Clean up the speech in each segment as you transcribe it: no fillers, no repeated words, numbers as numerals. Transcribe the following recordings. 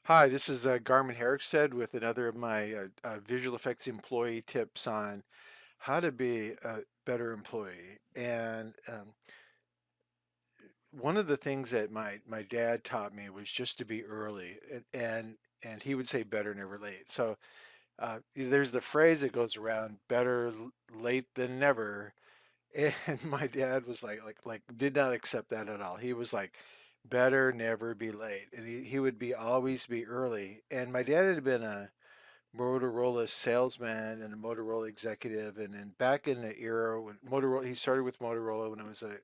Hi, this is Garman Herrickstead with another of my visual effects employee tips on how to be a better employee. And one of the things that my dad taught me was just to be early, and he would say better never late. So there's the phrase that goes around, better late than never. And my dad was like did not accept that at all. He was like, better never be late, and he would be always be early. And my dad had been a Motorola salesman and a Motorola executive, and then back in the era when Motorola, he started with Motorola when it was a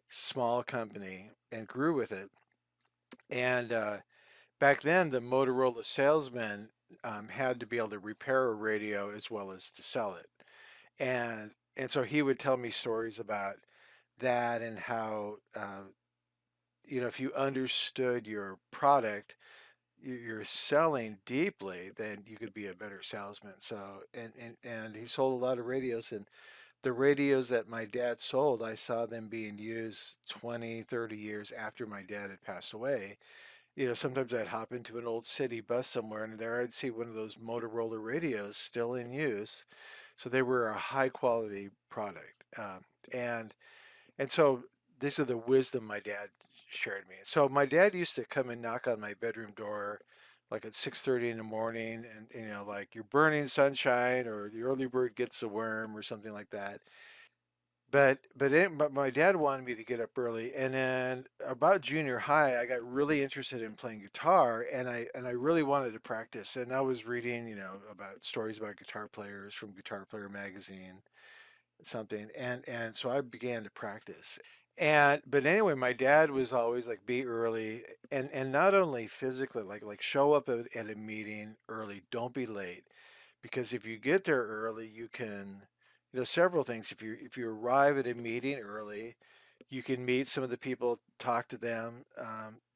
small company and grew with it. And back then, the Motorola salesman had to be able to repair a radio as well as to sell it. And so he would tell me stories about that and how if you understood your product, you're selling deeply, then you could be a better salesman. So and he sold a lot of radios, and the radios that my dad sold, I saw them being used 20, 30 years after my dad had passed away. Sometimes I'd hop into an old city bus somewhere, and there I'd see one of those Motorola radios still in use. So they were a high quality product. And and so this is the wisdom my dad shared me. So my dad used to come and knock on my bedroom door like at 6:30 in the morning, and like, you're burning sunshine, or the early bird gets the worm, or something like that. But my dad wanted me to get up early, and then about junior high, I got really interested in playing guitar, and I really wanted to practice. And I was reading, about stories about guitar players from Guitar Player magazine, something, and so I began to practice. And but anyway, my dad was always like, be early, and not only physically, like show up at a meeting early, don't be late, because if you get there early, you can, several things. If you arrive at a meeting early, you can meet some of the people, talk to them,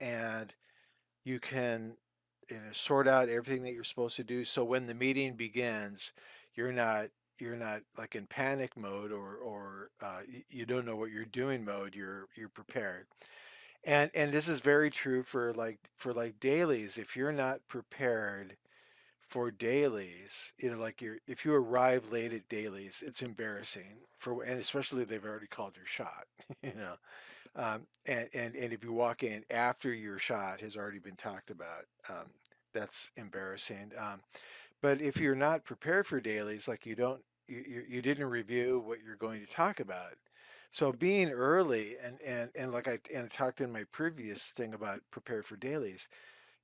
and you can, sort out everything that you're supposed to do. So when the meeting begins, you're not you're not like in panic mode, or you don't know what you're doing mode. You're prepared. And this is very true for like dailies. If you're not prepared for dailies, like, if you arrive late at dailies, it's embarrassing, and especially if they've already called your shot. you know. And if you walk in after your shot has already been talked about, that's embarrassing. But if you're not prepared for dailies, like, you didn't review what you're going to talk about. So being early, and like I talked in my previous thing about prepare for dailies,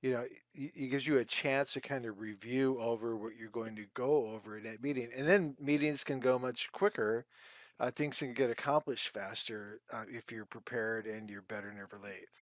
it gives you a chance to kind of review over what you're going to go over in that meeting. And then meetings can go much quicker. Things can get accomplished faster if you're prepared and you're better never late.